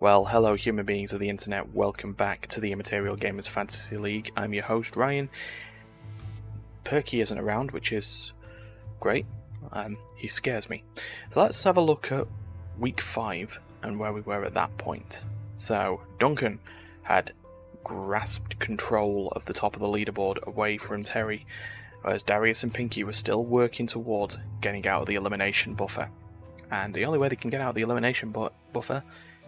Well, hello human beings of the internet, welcome back to the Immaterial Gamers Fantasy League. I'm your host, Ryan. Perky isn't around, which is great. He scares me. So let's have a look at week 5 and where we were at that point. So, Duncan had grasped control of the top of the leaderboard away from Terry, whereas Darius and Pinky were still working towards getting out of the elimination buffer. And the only way they can get out of the elimination buffer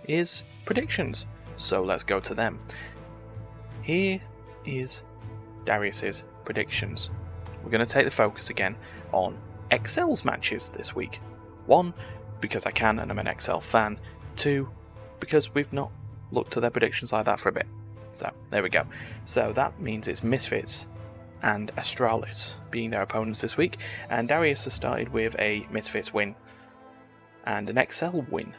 is predictions. So let's go to them. Here is Darius's predictions. We're going to take the focus again on Excel's matches this week. 1, because I can and I'm an Excel fan. 2, because we've not looked at their predictions like that for a bit. So there we go. So that means it's Misfits and Astralis being their opponents this week. And Darius has started with a Misfits win and an Excel win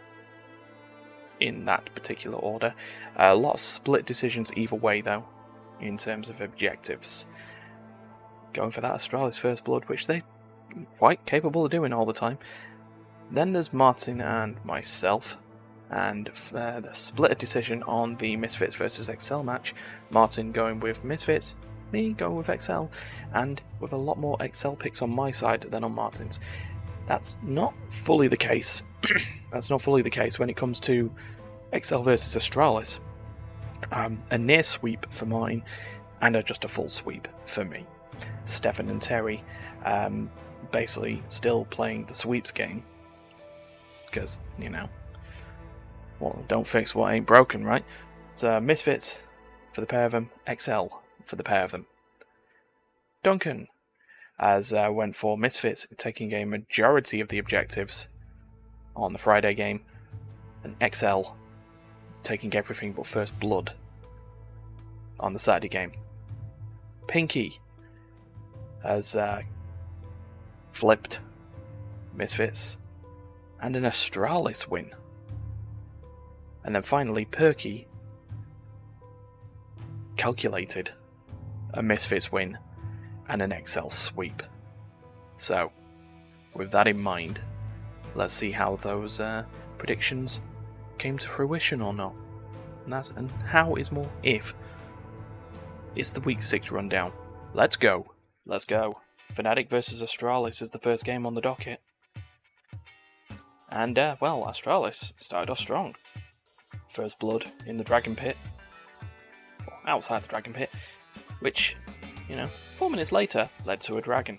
in that particular order. A lot of split decisions either way though, in terms of objectives. Going for that Astralis First Blood, which they're quite capable of doing all the time. Then there's Martin and myself, and the split decision on the Misfits versus Excel match. Martin going with Misfits, me going with Excel, and with a lot more Excel picks on my side than on Martin's. That's not fully the case. That's not fully the case when it comes to Excel versus Astralis. A near sweep for mine, and just a full sweep for me. Stefan and Terry basically still playing the sweeps game. Because, well, don't fix what ain't broken, right? So, Misfits for the pair of them, Excel for the pair of them. Duncan went for Misfits, taking a majority of the objectives on the Friday game, and Excel taking everything but First Blood on the Saturday game. Pinky has flipped Misfits and an Astralis win. And then finally, Perky calculated a Misfits win and an Excel sweep. So, with that in mind, let's see how those predictions came to fruition or not. And how is more if. It's the week 6 rundown. Let's go. Let's go. Fnatic versus Astralis is the first game on the docket. And, Astralis started off strong. First Blood in the Dragon Pit. Or outside the Dragon Pit. Which, 4 minutes later, led to a dragon.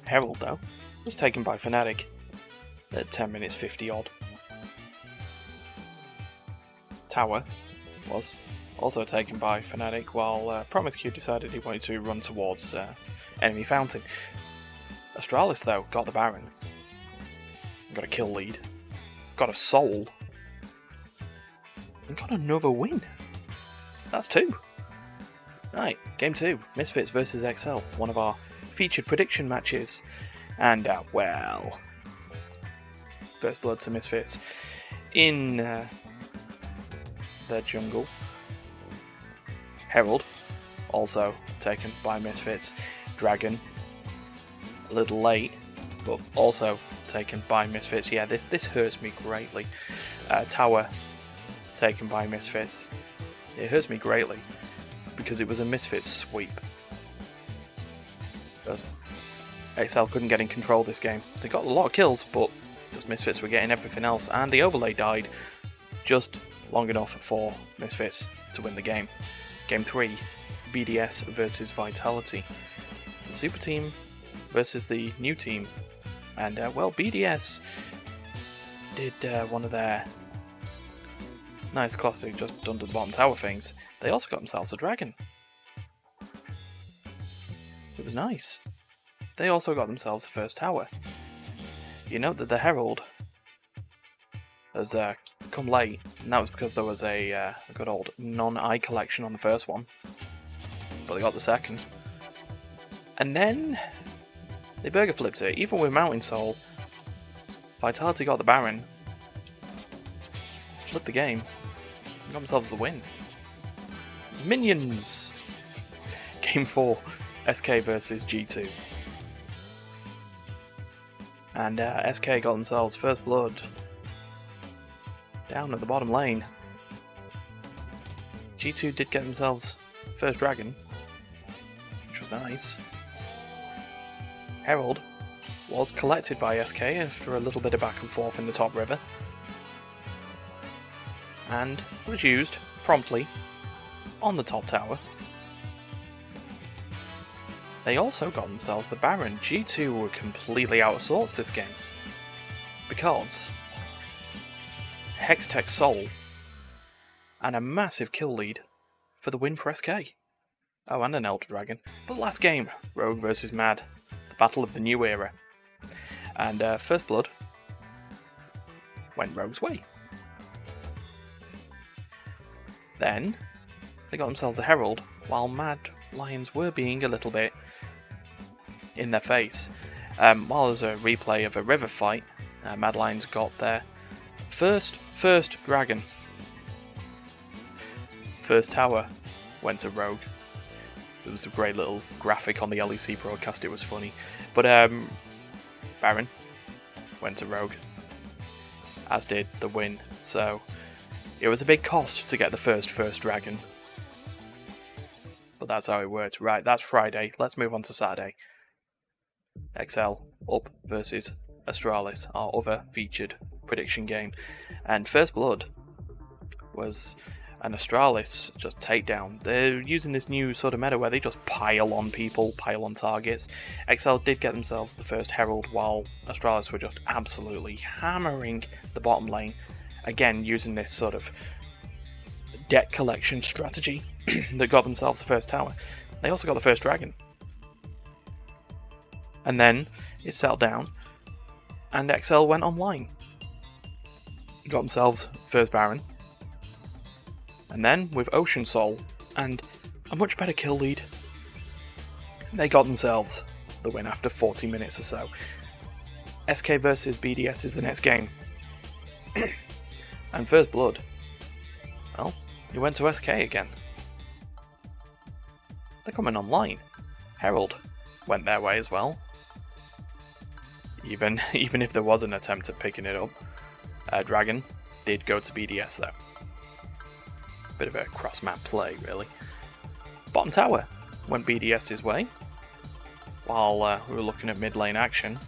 Herald, though, was taken by Fnatic at 10 minutes 50 odd. Tower was also taken by Fnatic, while Promiscue decided he wanted to run towards enemy fountain. Astralis, though, got the Baron. Got a kill lead. Got a soul. And got another win. That's 2. Right, game 2. Misfits versus XL. One of our featured prediction matches. And, First Blood to Misfits in their jungle. Herald, also taken by Misfits. Dragon, a little late, but also taken by Misfits. Yeah, this hurts me greatly. Tower, taken by Misfits. It hurts me greatly, because it was a Misfits sweep. XL couldn't get in control this game. They got a lot of kills, but those Misfits were getting everything else, and the overlay died just long enough for Misfits to win the game. Game 3, BDS versus Vitality. The Super Team versus the new team. And, BDS did one of their nice classic just under the bottom tower things. They also got themselves a dragon. It was nice. They also got themselves the first tower. You note that the Herald has come late, and that was because there was a good old non-eye collection on the first one, but they got the second. And then they burger flipped it, even with Mountain Soul. Vitality got the Baron, flipped the game, and got themselves the win. Minions! Game 4, SK versus G2. And SK got themselves First Blood down at the bottom lane. G2 did get themselves first dragon, which was nice. Herald was collected by SK after a little bit of back and forth in the top river, and was used promptly on the top tower. They also got themselves the Baron. G2 were completely out of sorts this game, because Hextech Soul and a massive kill lead for the win for SK. Oh, and an Elder Dragon. But last game, Rogue versus Mad, the battle of the new era. And First Blood went Rogue's way. Then they got themselves a Herald, while Mad Lions were being a little bit in their face. While there's a replay of a river fight, Mad Lions got their first dragon. First tower went to Rogue. There was a great little graphic on the LEC broadcast, it was funny. But Baron went to Rogue, as did the win. So it was a big cost to get the first dragon. But that's how it worked. Right, that's Friday. Let's move on to Saturday. XL up versus Astralis, our other featured prediction game. And First Blood was an Astralis just takedown. They're using this new sort of meta where they just pile on people, pile on targets. XL did get themselves the first Herald, while Astralis were just absolutely hammering the bottom lane. Again, using this sort of deck collection strategy that got themselves the first tower. They also got the first dragon. And then it settled down, and XL went online. Got themselves first Baron. And then, with Ocean Soul and a much better kill lead, they got themselves the win after 40 minutes or so. SK versus BDS is the next game. And First Blood, well, you went to SK again. They're coming online. Herald went their way as well. Even if there was an attempt at picking it up. Dragon did go to BDS though. Bit of a cross-map play, really. Bottom tower went BDS's way, while we were looking at mid-lane action.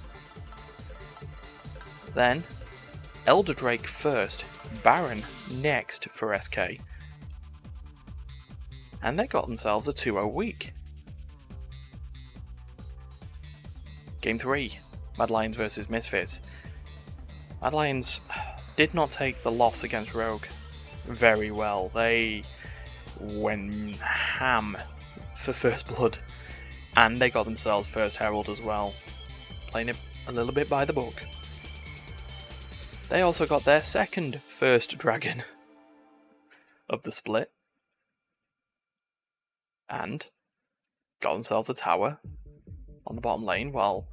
Then, Elder Drake first, Baron next for SK. And they got themselves a 2-0 week. Game 3, Mad Lions versus Misfits. Mad Lions did not take the loss against Rogue very well. They went ham for First Blood, and they got themselves first Herald as well, playing it a little bit by the book. They also got their second first dragon of the split, and got themselves a tower on the bottom lane, while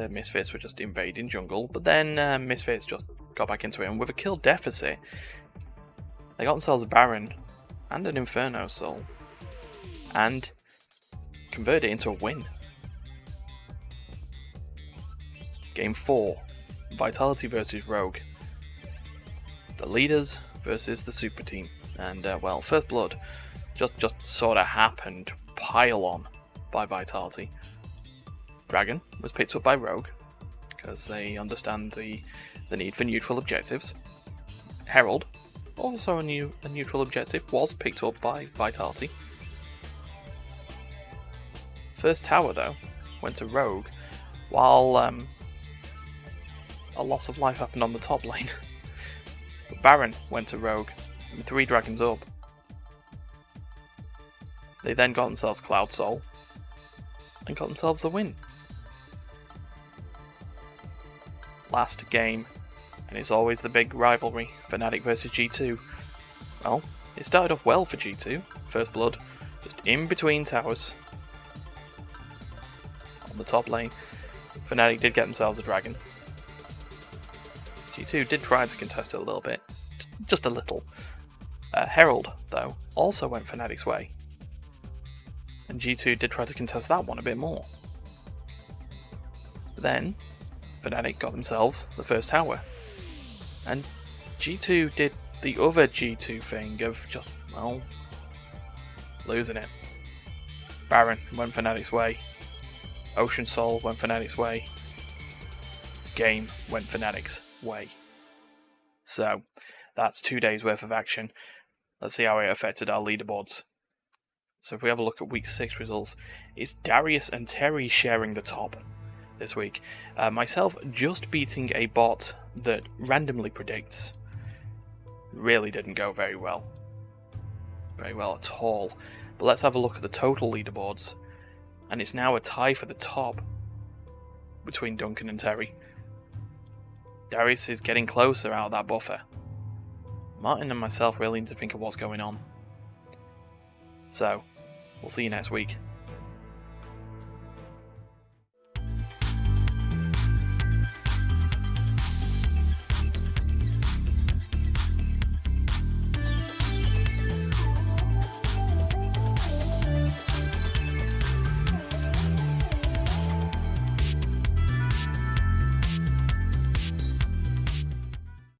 Misfits were just invading jungle. But then Misfits just got back into it, and with a kill deficit, they got themselves a Baron and an Inferno Soul, and converted it into a win. Game 4, Vitality versus Rogue. The leaders versus the super team. And well, First Blood just sort of happened pile on by Vitality. Dragon was picked up by Rogue, because they understand the need for neutral objectives. Herald, also a neutral objective, was picked up by Vitality. First tower, though, went to Rogue, while a loss of life happened on the top lane. Baron went to Rogue, with 3 dragons up. They then got themselves Cloud Soul, and got themselves the win. Last game, and it's always the big rivalry, Fnatic versus G2. Well, it started off well for G2. First Blood, just in between towers. On the top lane, Fnatic did get themselves a dragon. G2 did try to contest it a little bit, just a little. Herald, though, also went Fnatic's way. And G2 did try to contest that one a bit more. Then, Fnatic got themselves the first tower. And G2 did the other G2 thing of just, well, losing it. Baron went Fnatic's way. Ocean Soul went Fnatic's way. Game went Fnatic's way. So, that's 2 days worth of action. Let's see how it affected our leaderboards. So if we have a look at week 6 results, it's Darius and Terry sharing the top this week. Myself just beating a bot that randomly predicts. Really didn't go very well. Very well at all. But let's have a look at the total leaderboards. And it's now a tie for the top between Duncan and Terry. Darius is getting closer out of that buffer. Martin and myself really need to think of what's going on. So, we'll see you next week.